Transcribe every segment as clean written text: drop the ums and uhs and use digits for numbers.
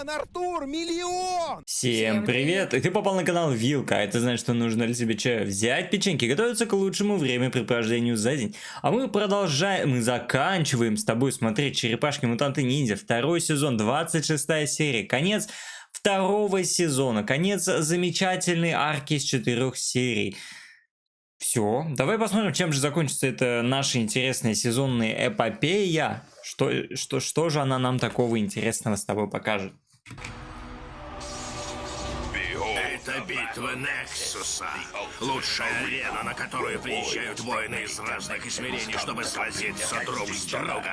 Миллион, Артур, миллион! Всем привет! И ты попал на канал Вилка, а это значит, что нужно для себе чая взять печеньки, готовиться к лучшему времяпрепровождению за день. А мы продолжаем, мы заканчиваем с тобой смотреть Черепашки-мутанты ниндзя, второй сезон, 26 серия, конец второго сезона, конец замечательной арки из 4 серий. Все, давай посмотрим, чем же закончится эта наша интересная сезонная эпопея. Что же она нам такого интересного с тобой покажет? Это битва Нексуса. Лучшая арена, на которую приезжают воины из разных измерений, чтобы сразиться друг с другом.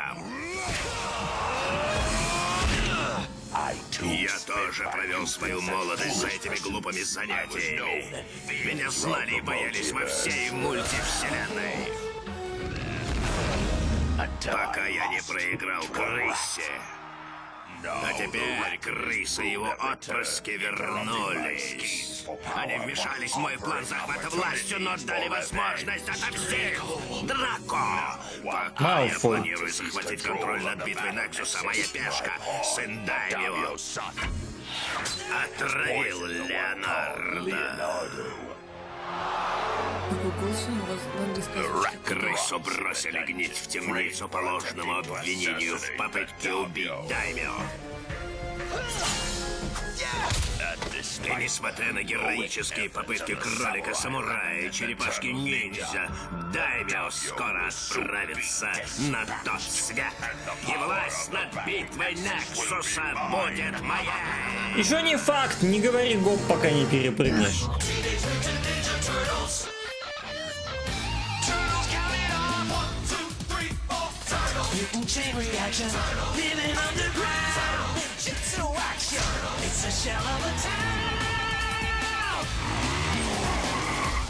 Я тоже провел свою молодость за этими глупыми занятиями. Меня знали и боялись во всей мультивселенной. Пока я не проиграл крысе. А теперь крысы и его отпрыски вернулись. Они вмешались в мой план захвата властью, но дали возможность отомстить Драко. Пока я планирую захватить контроль над битвой Нексуса, моя пешка, сын Даймио, отравил Леонардо. Крысу бросили гнить в темницу по ложному обвинению в попытке убить Даймио. И несмотря на героические попытки кролика-самурая и черепашки-ниндзя, Даймио скоро отправится на тот свет. И власть над битвой Нексуса будет моя. Еще не факт, не говори гоп, пока не перепрыгнешь. Chain reaction, living underground. Jitsu action, it's a shell of a town.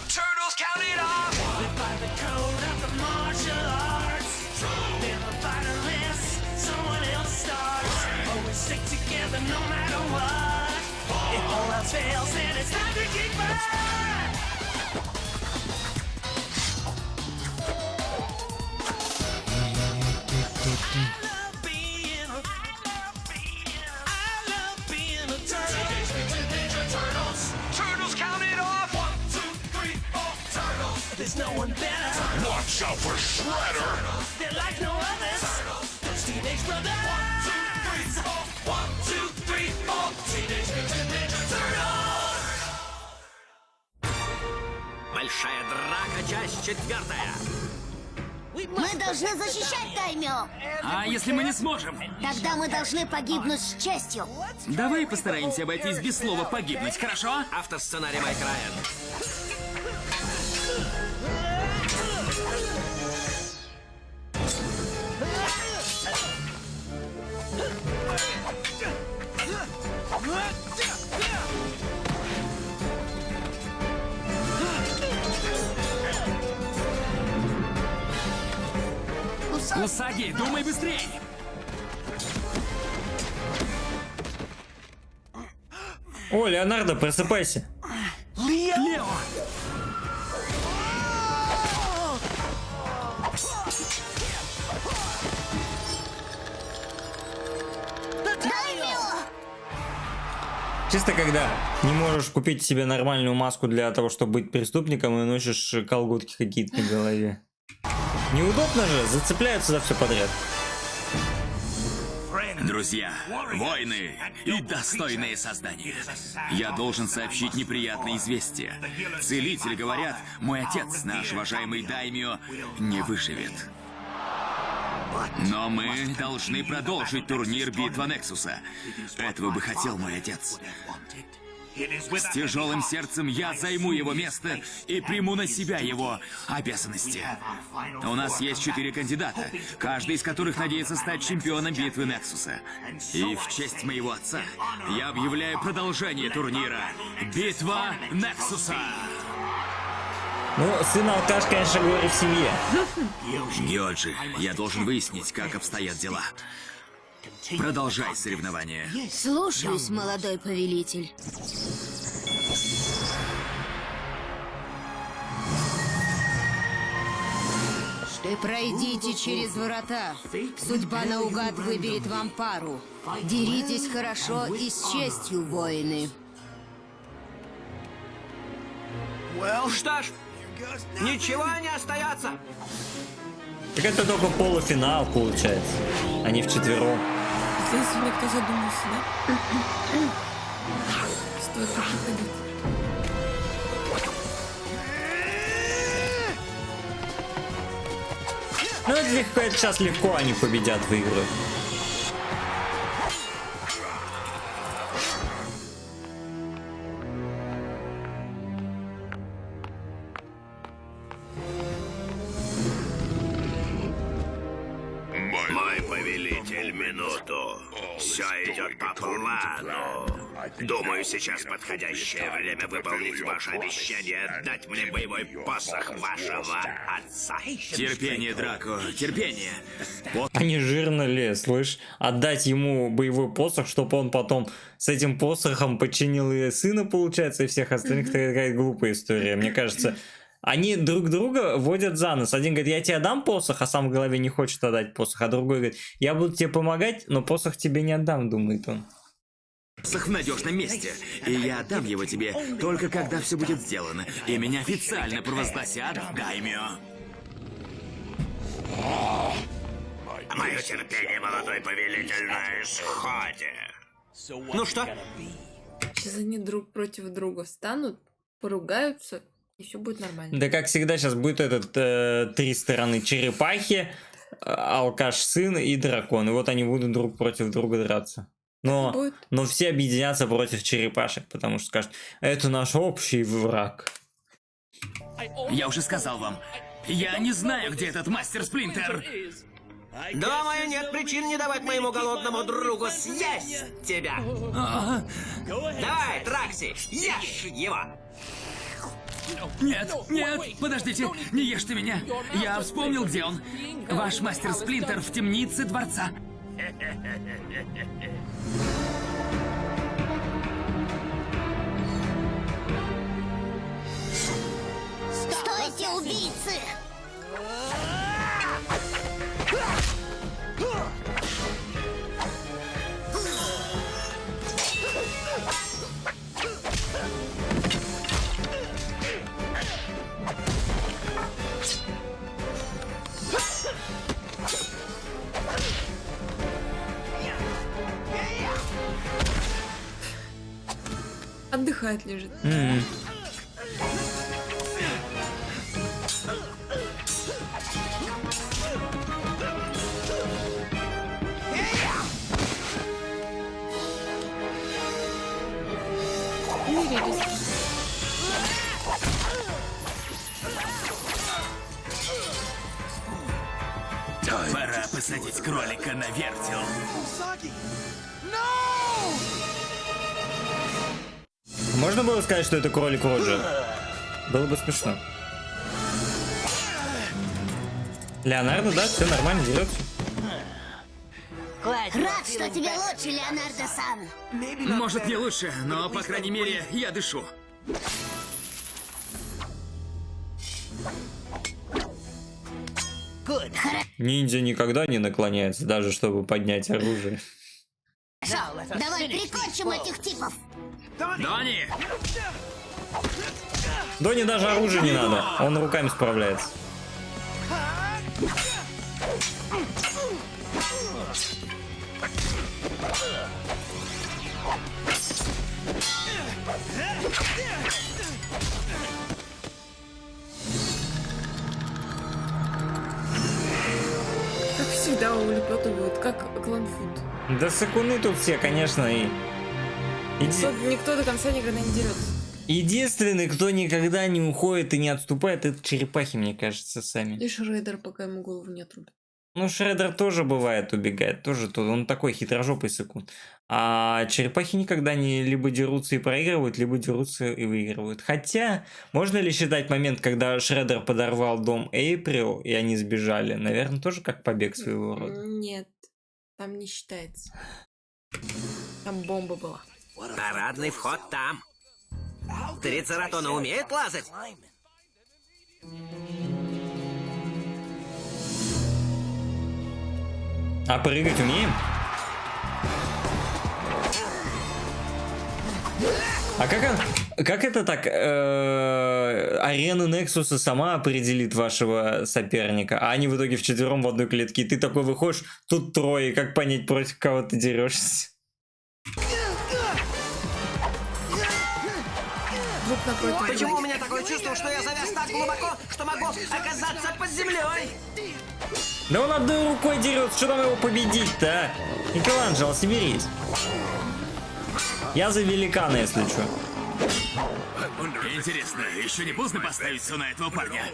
Turtles count it off. Live by the code of the martial arts. Never fight unless someone else starts. Always stick together no matter what. If all else fails, then it's time to kick butt. There's no one better. Watch out for Shredder. They're like no others. Those teenage brothers. 1, 2, 3, 4. Teenage Mutant Ninja Turtles. Большая драка, часть 4. Мы должны защищать Даймио. А если мы не сможем? Тогда мы должны погибнуть с честью. Давай постараемся обойтись без слова «погибнуть», хорошо? Автосценарий Майк Райан. Усаги, думай быстрей! О, Леонардо, просыпайся. Лео! Даймио! Чисто когда не можешь купить себе нормальную маску для того, чтобы быть преступником, и носишь колготки какие-то на голове. Неудобно же, зацепляются за все подряд. Друзья, воины и достойные создания. Я должен сообщить неприятное известие. Целители говорят, мой отец, наш уважаемый Даймио, не выживет. Но мы должны продолжить турнир «Битва Нексуса». Этого бы хотел мой отец. С тяжелым сердцем я займу его место и приму на себя его обязанности. У нас есть 4 кандидата, каждый из которых надеется стать чемпионом битвы Нексуса. И в честь моего отца я объявляю продолжение турнира «Битва Нексуса». Ну, сын алкаш, конечно, горе в семье. Георджи, я должен выяснить, как обстоят дела. Продолжай соревнования. Слушаюсь, молодой повелитель. Пройдите через врата. Судьба наугад выберет вам пару. Деритесь хорошо и с честью, воины. Что ж, ничего не остается. Так это только полуфинал получается. Они вчетвером. Здесь никто задумался, да? Стоит приходить. Ну это легко, это сейчас легко они победят, выиграют. Мой повелитель, минуту. Все идет по плану. Думаю, сейчас подходящее время выполнить ваше обещание отдать мне боевой посох вашего отца. Терпение, Драко, терпение. Они жирно лез, слышь? Отдать ему боевой посох, чтобы он потом с этим посохом подчинил и сына, получается, и всех остальных. Такая глупая история. Мне кажется, они друг друга водят за нос. Один говорит, я тебе дам посох, а сам в голове не хочет отдать посох. А другой говорит, я буду тебе помогать, но посох тебе не отдам, думает он. Посох в надежном месте. И я отдам его тебе только когда все будет сделано. И меня официально провозгласят в Даймио. Мое терпение, молодой повелитель, на исходе. Ну что? Сейчас они друг против друга встанут, поругаются, и все будет нормально. Да как всегда сейчас будет этот три стороны черепахи, алкаш сын и дракон. И вот они будут друг против друга драться. Но все объединятся против черепашек, потому что скажут, это наш общий враг. Я уже сказал вам, я не знаю, где этот мастер Сплинтер. Думаю, нет причин не давать моему голодному другу съесть тебя. Давай, Тракси, ешь его. Нет, нет, подождите, не ешьте меня. Я вспомнил, где он. Ваш мастер Сплинтер в темнице дворца. Стойте, убийцы! Отдыхает, лежит. Умирились. Пора посадить кролика на вертел. Можно было сказать, что это кролик Роджер? Было бы смешно. Леонардо, да, все нормально, дерется. Рад, что тебе лучше, Леонардо-сан. Может, не лучше, но, по крайней мере, я дышу. Ниндзя никогда не наклоняется, даже чтобы поднять оружие. Давай прикончим этих типов. Донни! Доне даже оружие не надо, он руками справляется. Как всегда улепетывают, как кланфуд. Да сакуны тут все, конечно, и... Никто до конца никогда не дерется. Единственный, кто никогда не уходит и не отступает, это черепахи, мне кажется, сами. И Шреддер, пока ему голову не отрубят. Ну, Шреддер тоже бывает убегает, тоже тут, он такой хитрожопый сакун. А черепахи никогда не либо дерутся и проигрывают, либо дерутся и выигрывают. Хотя, можно ли считать момент, когда Шреддер подорвал дом Эйприл, и они сбежали? Наверное, тоже как побег своего рода. Нет, там не считается. Там бомба была. Парадный вход там. Трицератоны умеют лазать? А прыгать умеем? А как это так? Арена Нексуса сама определит вашего соперника, а они в итоге вчетвером в одной клетке. И ты такой выходишь, тут трое, как понять, против кого ты дерешься? Друг напротив. Почему у меня такое чувство, что я завяз так глубоко, что могу оказаться под землей? Да он одной рукой дерется, что там его победить-то, а? Микеланджело, соберись. Я за великана, если что. Интересно, еще не поздно поставить все на этого парня?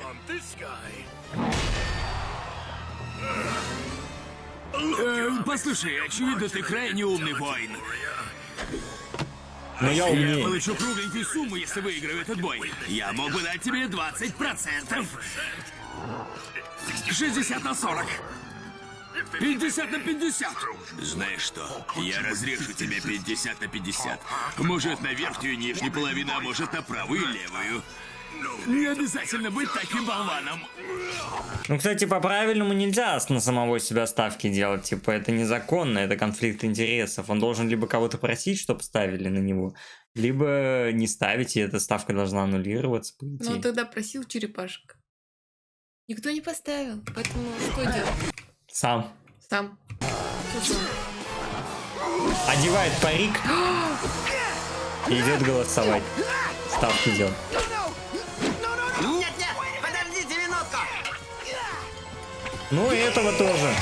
Послушай, очевидно, ты крайне умный воин. Но я Я умнее. получу кругленькую сумму, если выиграю этот бой. Я мог бы дать тебе 20%. 60 на 40. 50 на 50. Знаешь что? Я разрежу тебе 50 на 50. Может, на верхнюю и нижнюю половину, а может, на правую и левую. Не обязательно быть таким болваном. Ну, кстати, по-правильному нельзя на самого себя ставки делать. Типа, это незаконно, это конфликт интересов. Он должен либо кого-то просить, чтобы ставили на него, либо не ставить, и эта ставка должна аннулироваться, по Ну, идее. он тогда просил черепашек. Никто не поставил, поэтому что делать? Сам. Сам. Что сам? Одевает парик и идет голосовать. Ставки делать. Нет-нет, подождите минутку. Ну, и этого тоже.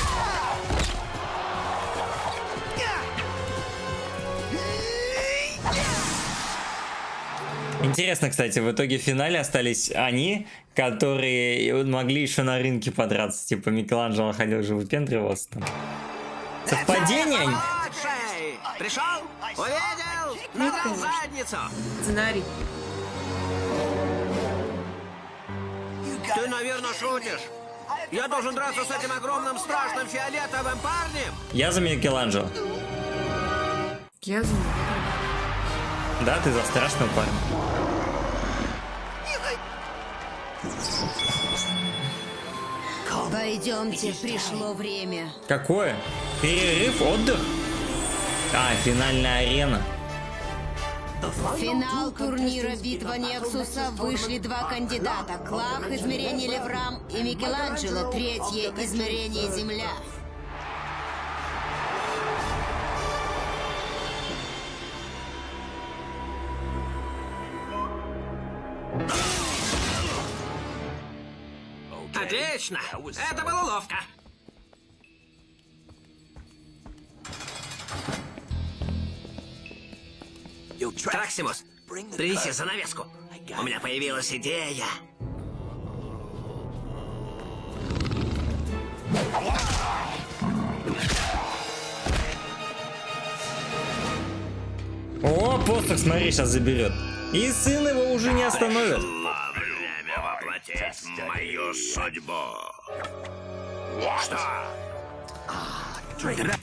Интересно, кстати, в итоге в финале остались они, которые могли еще на рынке подраться. Типа Микеланджело ходил же, выпендривался там. Совпадение? Лучший! Пришел? Увидел? Надрал задницу! Сценарий. Ты, наверное, шутишь. Я должен драться с этим огромным, страшным, фиолетовым парнем? Я за Микеланджело. Я знаю. Да, ты за страшного парня. Пойдемте, пришло время. Какое? Перерыв, отдых? А, финальная арена. В финал турнира «Битва Нексуса» вышли два кандидата. Клах, измерение Леврам, и Микеланджело, третье измерение Земля. Отлично! Это было ловко. Траксимус, принеси занавеску. У меня появилась идея. О, посох, смотри, сейчас заберет. И сын его уже не остановит. Время воплотить мою судьбу. Что?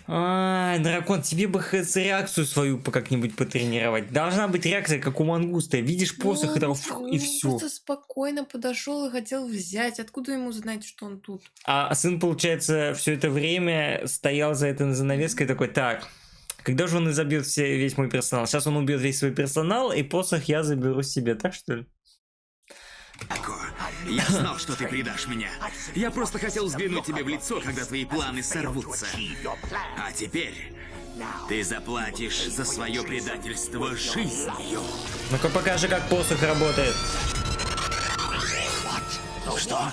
Ай, дракон, тебе бы реакцию свою как-нибудь потренировать. Должна быть реакция, как у мангуста. Видишь посох, и, и все. Просто спокойно подошел и хотел взять. Откуда ему знать, что он тут? А сын, получается, все это время стоял за этой занавеской такой, так, когда же он изобьет весь мой персонал? Сейчас он убьет весь свой персонал, и посох я заберу себе, так что ли? Я знал, что ты предашь меня. Я просто хотел взглянуть тебе в лицо, когда твои планы сорвутся. А теперь ты заплатишь за свое предательство жизнью. Ну-ка покажи, как посох работает. Что?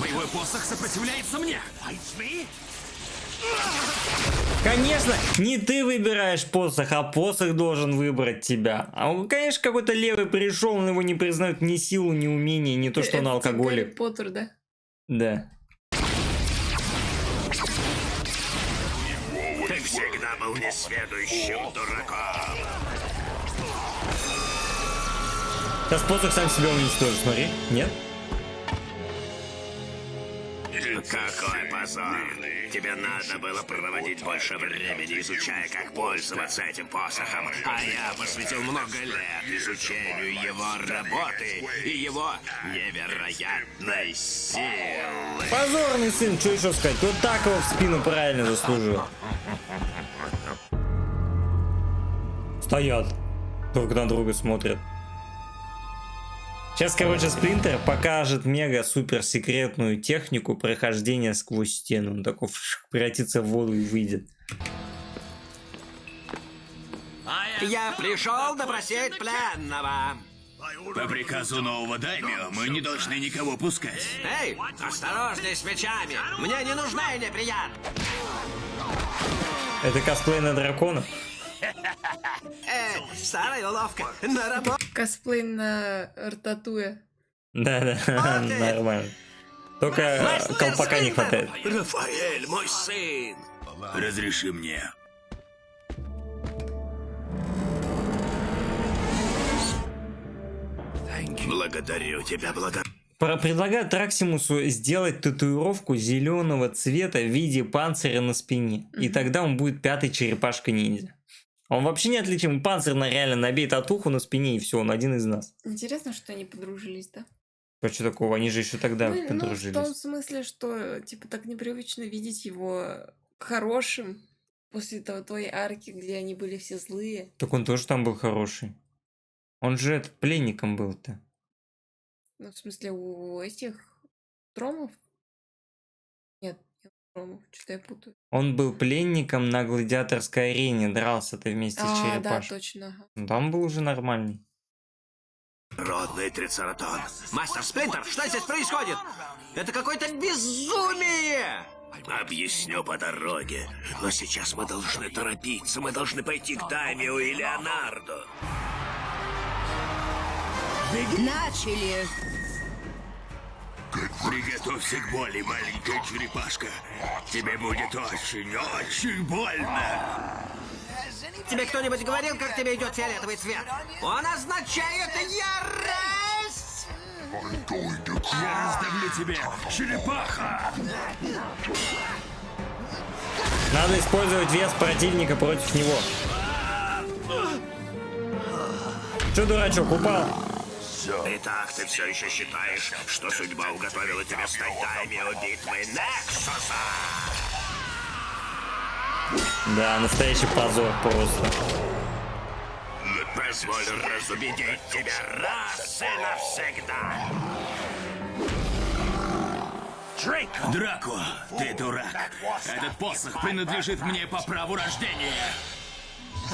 Боевой посох сопротивляется мне? Конечно, не ты выбираешь посох, а посох должен выбрать тебя. А он, конечно, какой-то левый пришел, он его не признает ни силу, ни умение, не то, что он Это Гарри алкоголик. Поттер, да? Да. Ты всегда был несведущим дураком. Сейчас посох сам себя уничтожит, смотри. Нет? Какой позор! Тебе надо было проводить больше времени, изучая, как пользоваться этим посохом. А я посвятил много лет изучению его работы и его невероятной силы. Позорный сын, что еще сказать? Вот так его в спину правильно заслужил. Стоят. Друг на друга смотрят. Сейчас, короче, Сплинтер покажет мега-супер секретную технику прохождения сквозь стену. Он такой превратится в воду и выйдет. Я пришел допросить пленного. По приказу нового даймио мы не должны никого пускать. Эй, осторожней с мечами. Мне не нужна неприятность. Это косплей на дракона? Старая уловка. На работу. Косплей на Рататуя. Да, нормально. Только колпака не хватает. Рафаэль, мой сын. Разреши мне. Благодарю тебя, Предлагаю Траксимусу сделать татуировку зеленого цвета в виде панциря на спине. И тогда он будет пятой черепашка-ниндзя. Он вообще не отличим. Панцирь реально набей татуху на спине, и все, он один из нас. Интересно, что они подружились, да? А что такого? Они же еще тогда Ну, подружились. в том смысле, что, типа, так непривычно видеть его хорошим после той арки, где они были все злые. Так он тоже там был хороший. Он же пленником был-то. Ну, в смысле, у этих Тромов? Нет, не Тромов, что-то я путаю. Он был пленником на гладиаторской арене, дрался-то вместе с Да, черепашкой. точно. Ага. Ну, там был уже нормальный. Родный трицератон. Мастер Сплинтер, что здесь происходит? Это какое-то безумие! Объясню по дороге. Но сейчас мы должны торопиться. Мы должны пойти к Даймио и Леонардо. Начали! Приготовься к боли, маленькая черепашка. Тебе будет очень больно. Тебе кто-нибудь говорил, как тебе идет фиолетовый цвет? Он означает ярость! Я раздавлю тебе, черепаха! Надо использовать вес противника против него. Че, дурачок, упал? Итак, ты все еще считаешь, что судьба уготовила тебе стать Даймио битвы Нексуса? Да, настоящий позор просто. Позволь разубедить тебя раз и навсегда. Драко, ты дурак. Этот посох принадлежит мне по праву рождения.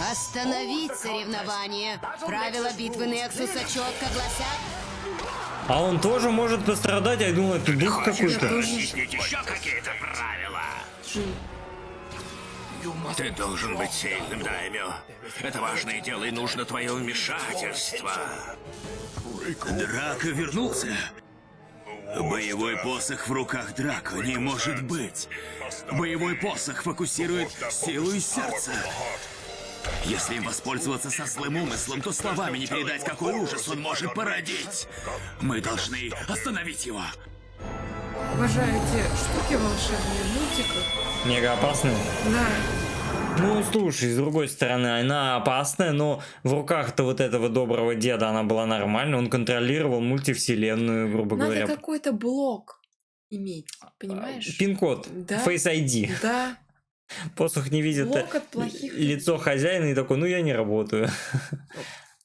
Остановить соревнование. Правила битвы Нексуса четко гласят. А он тоже может пострадать, а я думал, это дух какой-то. Объяснить еще какие-то правила. Ты должен быть сильным, Даймио. Это важное дело, и нужно твое вмешательство. Драко вернулся. Боевой посох в руках Драко не может быть. Боевой посох фокусирует силу из сердца. Если им воспользоваться со злым умыслом, то словами не передать, какой ужас он может породить. Мы должны остановить его. Обожаю эти штуки волшебные в мультиках. Мега опасный. Да. Ну, слушай, с другой стороны, она опасная, но в руках-то вот этого доброго деда она была нормальной. Он контролировал мультивселенную, грубо Надо говоря. какой-то блок иметь, понимаешь? Пин-код, Да. Face ID. Да. Посох не видит Блок от плохих лицо хозяина и такой, ну я не работаю.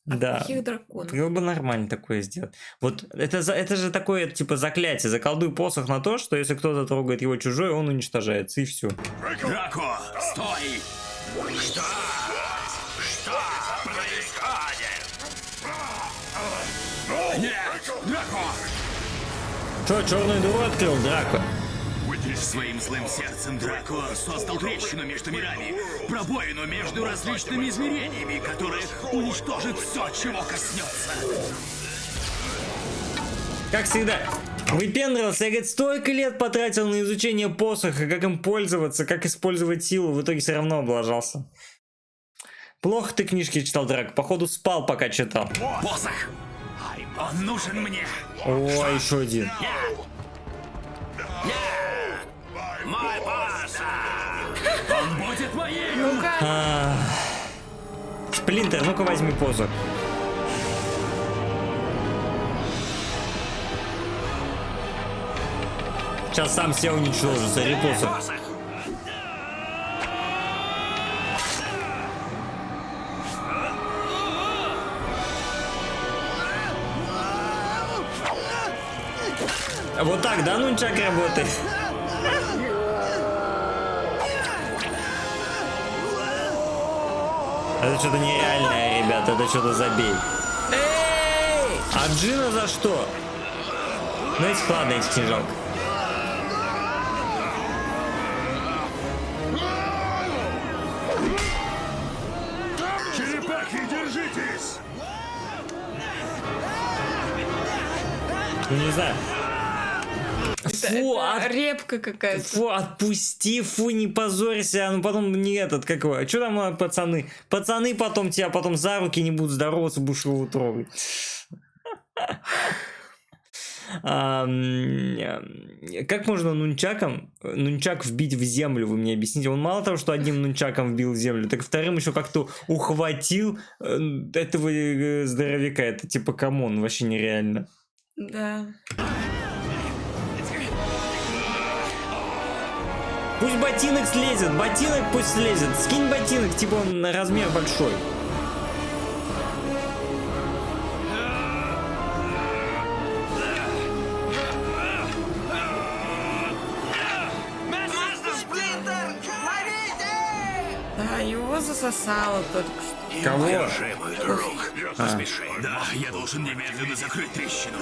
Да. Плохих драконов. Было бы нормально такое сделать. Вот это же такое типа заклятие. Заколдуй посох на то, что если кто-то трогает его чужой, он уничтожается, и все. Драко, стой! Что? Что происходит? Нет! Драко! Что, черную дыру открыл, Драко? Своим злым сердцем Драко создал трещину между мирами, пробоину между различными измерениями, которая уничтожит все, чего коснется. Как всегда, выпендрился, я, говорит, столько лет потратил на изучение посоха, как им пользоваться, как использовать силу, в итоге все равно облажался. Плохо ты книжки читал, Драко, походу спал, пока читал. Посох! Он нужен мне! О, еще один. Нет! Сплинтер, ну-ка возьми позу. Сейчас сам себя уничтожу, за репосу. Вот так, да, нунчак работает? Это что-то нереальное, ребята, это что-то забей. Эй! А Джина за что? Ну, этих, ладно, этих не жалко. Черепахи, держитесь! Ну, не знаю. Фу, Это репка какая-то. Фу, отпусти, фу, не позорься, ну потом не этот, как его, что там, пацаны? Пацаны потом тебя потом за руки не будут здороваться, будешь его трогать. Как можно нунчак вбить в землю, вы мне объясните? Он мало того, что одним нунчаком вбил в землю, так вторым еще как-то ухватил этого здоровяка. Это типа камон, вообще нереально. Да. Пусть ботинок слезет, ботинок пусть слезет. Скинь ботинок, типа он на размер большой. Да, его засосало только что. Кого? Держи, мой друг. Поспеши. Да, я должен немедленно закрыть трещину.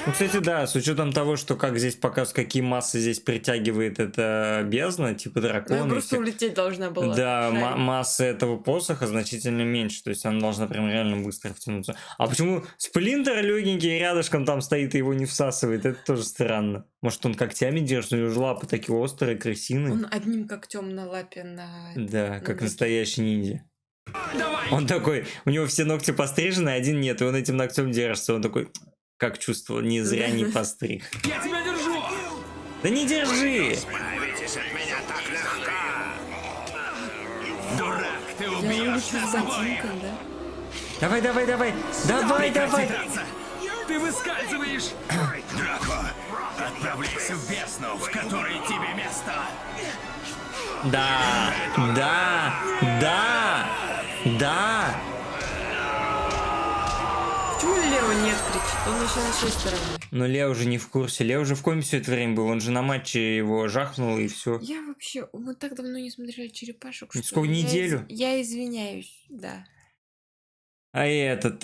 Ну, кстати, да, с учетом того, что как здесь показывают, какие массы здесь притягивает эта бездна, типа Ну, дракона. я просто и всех- улететь должна была. Да, Шарик. масса этого посоха значительно меньше, то есть она должна прям реально быстро втянуться. А почему Сплинтер легенький рядышком там стоит и его не всасывает? Это тоже странно. Может, он когтями держит, у него же лапы такие острые, крысиные. Он одним когтем на лапе на... Да, как ноге. настоящий ниндзя. Он такой, у него все ногти пострижены, один нет, и он этим ногтем держится. Он такой, как чувствовал, не зря не постриг. Я тебя держу! Да не держи! Избавитесь от меня так легко! Дурак, ты Я убьешь улечу с нас обоих! ботинком, да? Давай, давай, давай! Давай, давай! Драться. Ты выскальзываешь! Драко, отправляйся в бездну, в которой тебе место! Да, да, да, да. Почему Лео нет кричит? Он еще на 6 стороны. Но Лео уже не в курсе. Лео уже в коме все это время был. Он же на матче его жахнул и все. Я вообще... Мы так давно не смотрели черепашек, что... Сколько, я неделю? Я извиняюсь, да. А этот...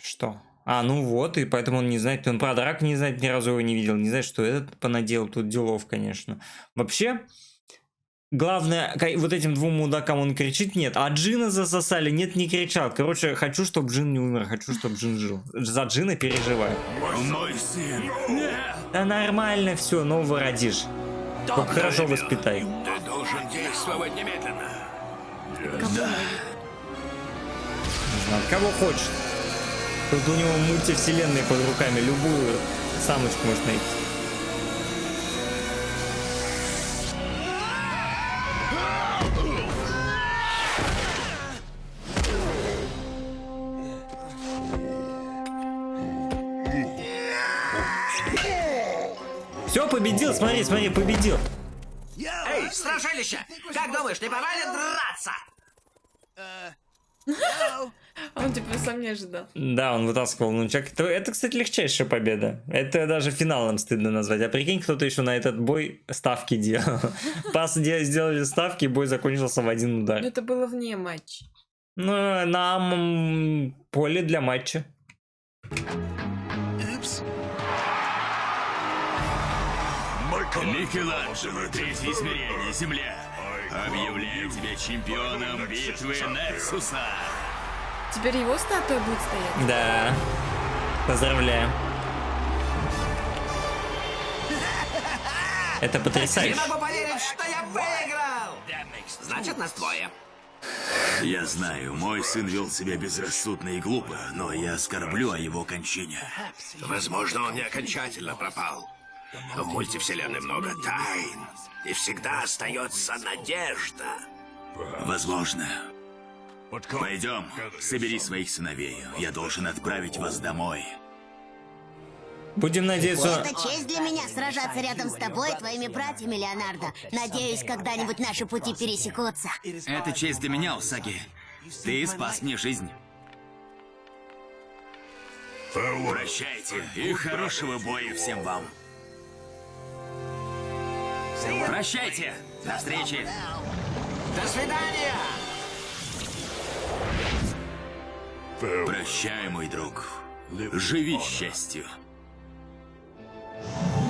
Что? А, ну вот, и поэтому он не знает. Он про Драка не знает, ни разу его не видел. Не знает, что этот понаделал. Тут делов, конечно. Вообще... Главное, вот этим двум мудакам он кричит, нет. А Джина засосали, нет, не кричал. Короче, хочу, чтобы Джин не умер, хочу, чтобы Джин жил. За Джина переживаю. Мой сын! Нет! Да нормально все, нового родишь. Только хорошо воспитай. Ты должен действовать немедленно. Не знаю, кого хочешь. Тут у него мультивселенные под руками, любую самочку может найти. Все, победил, смотри, смотри, победил. Эй, страшилище! Как думаешь, не пора ли драться? Он типа сам не ожидал. Да, он вытаскивал нунчак. Это, кстати, легчайшая победа. Это даже финалом стыдно назвать. А прикинь, кто-то еще на этот бой ставки делал. Пас сделали ставки, и бой закончился в один удар. Но это было вне матча. Ну, на поле для матча. Микеланджело, третье измерение, Земля. Объявляю тебя чемпионом битвы Нексуса. Теперь его статуя будет стоять? Да. Поздравляю. Это Не потрясающе. могу поверить, что я выиграл! Значит, нас двое. Я знаю, мой сын вел себя безрассудно и глупо, но я скорблю о его кончине. Возможно, он не окончательно пропал. В мультивселенной много тайн. И всегда остается надежда. Возможно. Пойдем, собери своих сыновей. Я должен отправить вас домой. Будем надеяться... Это честь для меня сражаться рядом с тобой и твоими братьями, Леонардо. Надеюсь, когда-нибудь наши пути пересекутся. Это честь для меня, Усаги. Ты спас мне жизнь. Прощайте и хорошего боя всем вам. Прощайте. До встречи. До свидания! Прощай, мой друг. Живи счастью.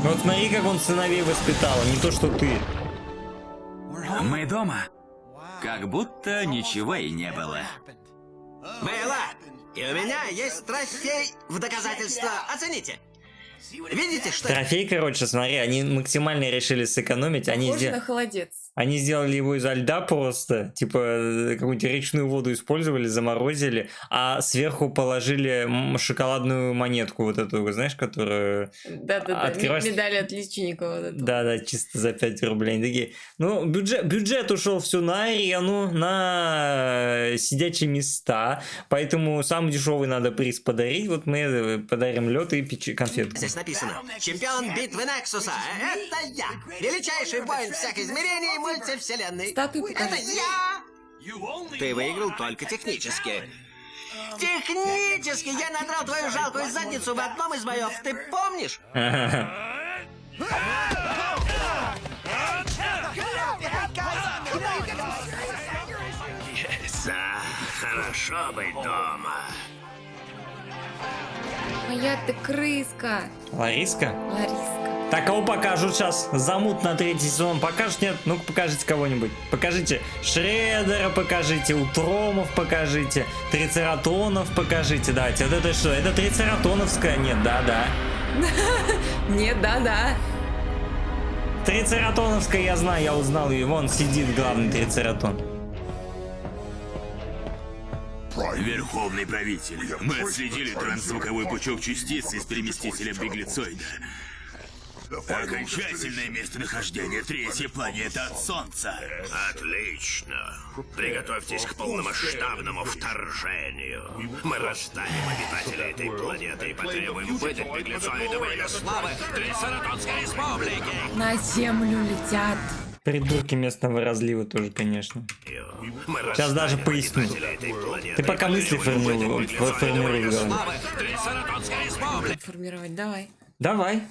Ну вот смотри, как он сыновей воспитал, а не то, что ты. Мы дома. Как будто ничего и не было. Было! И у меня есть трофей в доказательство. Оцените! Видите, что... Трофей, короче, смотри, они максимально решили сэкономить. Похоже на холодец. Они сделали его изо льда просто, типа какую-нибудь речную воду использовали, заморозили, а сверху положили шоколадную монетку вот эту, знаешь, которую... Да-да-да, открываешь... медаль отличника вот эту. Да-да, чисто за 5 рублей. Они такие, ну, бюджет ушел все на арену, на сидячие места, поэтому самый дешевый надо приз подарить. Вот мы подарим лед и конфетку. Здесь написано: чемпион битвы Нексуса. Это я! Величайший воин всех измерений мультивселенной. Статую Это покажи. я! Ты выиграл только технически. Технически! Я надрал твою жалкую задницу в одном из боев. Ты помнишь? Да, хорошо быть дома. Моя ты крыска. Лариска? Лариска. Так, кого покажут сейчас? Замут на 3-й сезон. Покажут, нет? Ну-ка, покажите кого-нибудь. Покажите Шреддера, покажите Утромов, покажите Трицератонов, покажите. Давайте, вот это что? Это Трицератоновская? Нет, да-да. Нет, да-да. Трицератоновская, я знаю, я узнал ее. Вон сидит главный Трицератон. Верховный правитель, мы отследили трансзвуковой пучок частиц из переместителя Биглицоида. Окончательное местонахождение третьей планеты от Солнца. Отлично. Приготовьтесь к полномасштабному вторжению. Мы расставим обитателей этой планеты и потребуем выдать Биглицоида во имя славы Трицератонской республики. На землю летят. Придурки местного разлива тоже, конечно. Мы Сейчас даже расставим поясню. обитателей этой планеты Ты пока и мысли потребуем выдать формируй в голове. славы Трицератонской республики. Формировать, давай. Давай.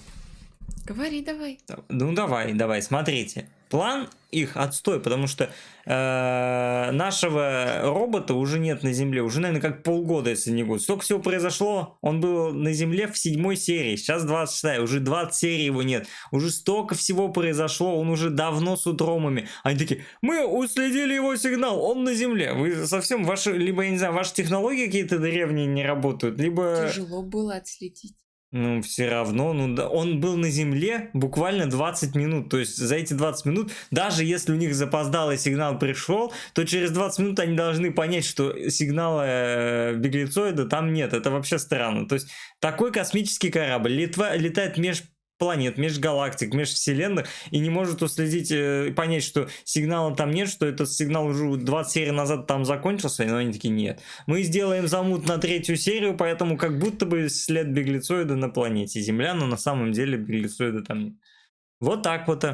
Говори, давай. Ну давай, смотрите. План их отстой, потому что нашего робота уже нет на Земле. Уже, наверное, как полгода, если не год. Столько всего произошло. Он был на Земле в 7 серии. Сейчас 26, уже 20 серий его нет. Уже столько всего произошло. Он уже давно с утромами. Они такие, мы уследили его сигнал. Он на Земле. Вы совсем, ваши, либо, я не знаю, ваши технологии какие-то древние не работают, либо... Тяжело было отследить. Ну, все равно, ну да, он был на Земле буквально 20 минут, то есть за эти 20 минут, даже если у них запоздалый сигнал пришел, то через 20 минут они должны понять, что сигнала Биглицоида там нет, это вообще странно, то есть такой космический корабль летает межпланет, межгалактик, межвселенных и не может уследить, понять, что сигнала там нет, что этот сигнал уже 20 серий назад там закончился, но они такие, нет. Мы сделаем замут на 3-ю серию, поэтому как будто бы след Биглицоида на планете Земля, но на самом деле Биглицоида там нет. Вот так вот.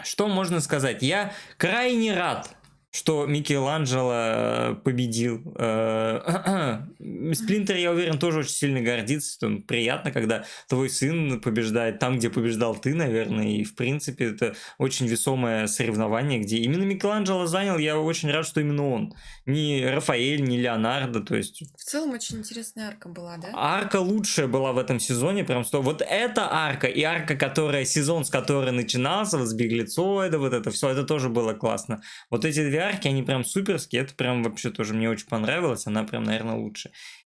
Что можно сказать? Я крайне рад, что Микеланджело победил. Сплинтер, я уверен, тоже очень сильно гордится. Приятно, когда твой сын побеждает там, где побеждал ты, наверное. И, в принципе, это очень весомое соревнование, где именно Микеланджело занял. Я очень рад, что именно он. Не Рафаэль, не Леонардо. То есть... В целом, очень интересная арка была, да? Арка лучшая была в этом сезоне. Прям что вот эта арка и арка, которая сезон, с которой начинался, вот с Биглицоида, вот это все, это тоже было классно. Вот эти две арки, они прям суперские, это прям вообще тоже мне очень понравилось, она прям, наверное, лучше.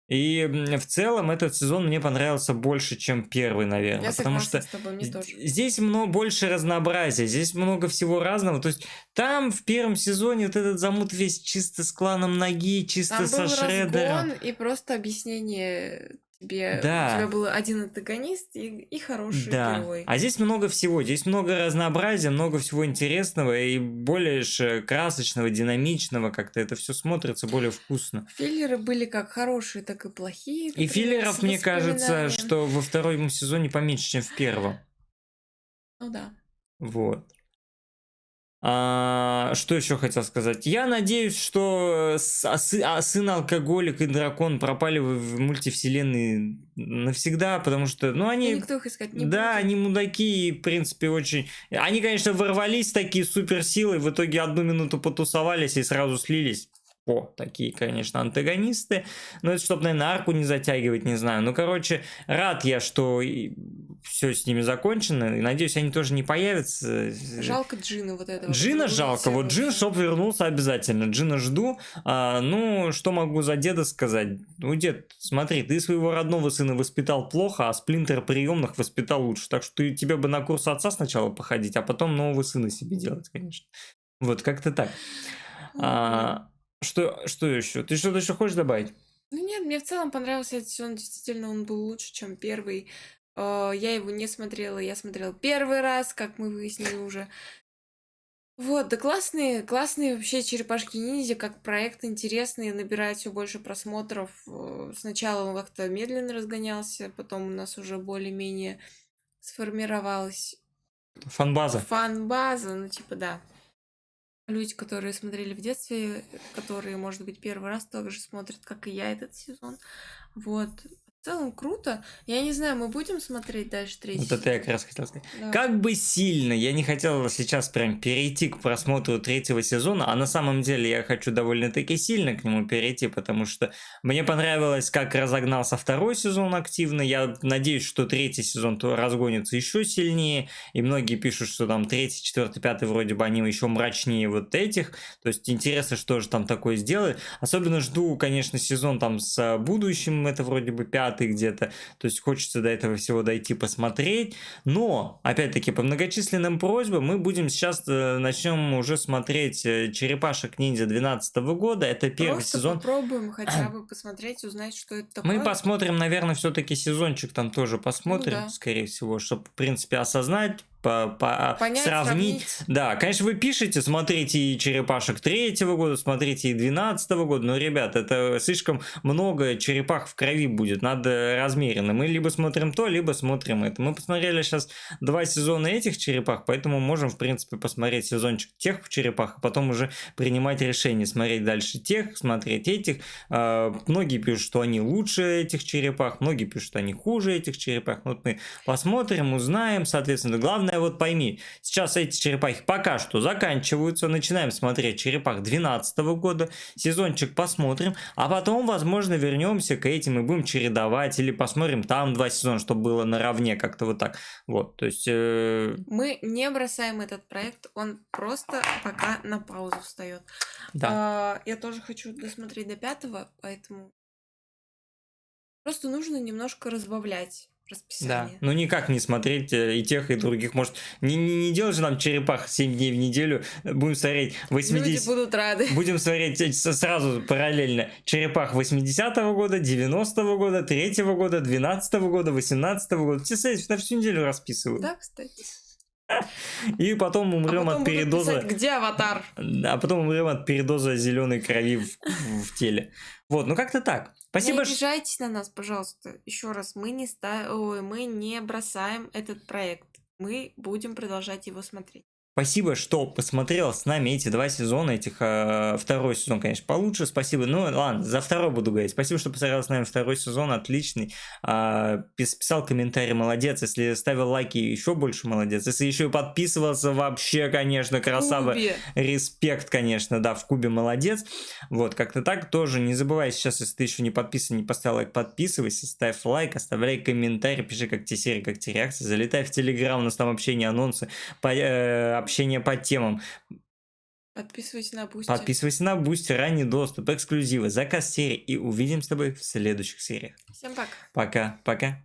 И в целом этот сезон мне понравился больше, чем первый, наверное. Я потому согласна что с тобой, мне тоже. здесь больше разнообразия, здесь много всего разного. То есть там в первом сезоне вот этот замут весь чисто с кланом ноги, чисто Там со был Шреддером. разгон и просто объяснение тебе, Да. у тебя был один антагонист и хороший Да, герой. а здесь много всего, здесь много разнообразия, много всего интересного и более красочного, динамичного, как-то это все смотрится более вкусно. Филлеры были как хорошие, так и плохие. И например, филлеров, с мне кажется, воспоминанием. что во втором сезоне поменьше, чем в первом. Ну да. Вот. Что еще хотел сказать? Я надеюсь, что сын алкоголик и дракон пропали в мультивселенной навсегда, потому что, ну, И они... никто их искать не Да, будет. они мудаки и, в принципе, очень... Они, конечно, ворвались такие суперсилы, в итоге 1 минуту потусовались и сразу слились. Такие, конечно, антагонисты. Но это, чтобы, наверное, арку не затягивать, не знаю. Ну, короче, рад я, что все с ними закончено. И надеюсь, они тоже не появятся. Жалко Джина вот этого. Джина который жалко. улетел Вот Джин, вообще. чтоб вернулся обязательно. Джина жду. Ну, что могу за деда сказать? Ну, дед, смотри, ты своего родного сына воспитал плохо, а Сплинтер приемных воспитал лучше. Так что тебе бы на курс отца сначала походить, а потом нового сына себе делать, конечно. Вот, как-то так. Что еще? Ты что-то еще хочешь добавить? Ну нет, мне в целом понравился этот сезон, действительно он был лучше, чем первый. Я его не смотрела, я смотрела первый раз, как мы выяснили уже. Вот, да классные вообще черепашки-ниндзя, как проект интересный, набирает все больше просмотров. Сначала он как-то медленно разгонялся, потом у нас уже более-менее сформировалась Фанбаза. фан-база, ну типа да. Люди, которые смотрели в детстве, которые, может быть, первый раз также смотрят, как и я, этот сезон. Вот. В целом круто. Я не знаю, мы будем смотреть дальше третий Вот это я как раз хотел сказать. Да. Как бы сильно я не хотел сейчас прям перейти к просмотру 3-го сезона, а на самом деле я хочу довольно-таки сильно к нему перейти, потому что мне понравилось, как разогнался 2-й сезон активно. Я надеюсь, что 3-й сезон то разгонится еще сильнее, и многие пишут, что там 3-й, 4-й, 5-й вроде бы они еще мрачнее вот этих. То есть интересно, что же там такое сделают. Особенно жду, конечно, сезон там с будущим, это вроде бы 5-й где-то. То есть хочется до этого всего дойти посмотреть. Но, опять-таки, по многочисленным просьбам мы будем сейчас начнем уже смотреть Черепашек-ниндзя 2012 года. Это первый Просто сезон. попробуем хотя бы посмотреть, узнать, что это такое. Мы посмотрим, наверное, все-таки сезончик там тоже посмотрим, да. скорее всего, чтобы, в принципе, осознать, Понять, сравнить. сравнить. Да, конечно, вы пишете, смотрите и Черепашек 3-го года, смотрите и 12-го года, но, ребят, это слишком много черепах в крови будет, надо размеренно. Мы либо смотрим то, либо смотрим это. Мы посмотрели сейчас 2 сезона этих черепах, поэтому можем, в принципе, посмотреть сезончик тех черепах, а потом уже принимать решение, смотреть дальше тех, смотреть этих. Многие пишут, что они лучше этих черепах, многие пишут, что они хуже этих черепах. Вот мы посмотрим, узнаем, соответственно. Главное, вот пойми, сейчас эти черепахи пока что заканчиваются, начинаем смотреть черепах 2012 года, сезончик посмотрим, а потом, возможно, вернемся к этим и будем чередовать, или посмотрим там 2 сезона, чтобы было наравне, как-то вот так. Вот, то есть... Мы не бросаем этот проект, он просто пока на паузу встает. Да. Я тоже хочу досмотреть до 5-го, поэтому просто нужно немножко разбавлять Да, расписание. ну никак не смотреть и тех, и других. Может, не делать же нам черепах 7 дней в неделю, будем смотреть 80... Люди будут рады. Будем смотреть сразу параллельно черепах 80-го года, 90-го года, 3-го года, 12-го года, 18-го года. Все смотрите, на всю неделю расписывают. Да, кстати. И потом умрем потом от будут передоза. писать, где аватар? А потом умрем от передоза зеленой крови в теле. Вот, ну как-то так. Спасибо. Не обижайтесь на нас, пожалуйста. Еще раз, мы не бросаем этот проект. Мы будем продолжать его смотреть. Спасибо, что посмотрел с нами эти 2 сезона, второй сезон, конечно, получше, спасибо, ну ладно, за второй буду говорить, спасибо, что посмотрел с нами 2 сезон, отличный, писал комментарий, молодец, если ставил лайки, еще больше молодец, если еще и подписывался, вообще, конечно, красава, Кубе. респект, конечно, да, в Кубе молодец, вот, как-то так, тоже не забывай сейчас, если ты еще не подписан, не поставил лайк, подписывайся, ставь лайк, оставляй комментарий, пиши, как тебе серия, как тебе реакция, залетай в Телеграм, у нас там общение, анонсы, общение по темам. Подписывайся на Бусти. Подписывайся на Бусти, ранний доступ, эксклюзивы, заказ серии. И увидимся с тобой в следующих сериях. Всем пока. Пока-пока.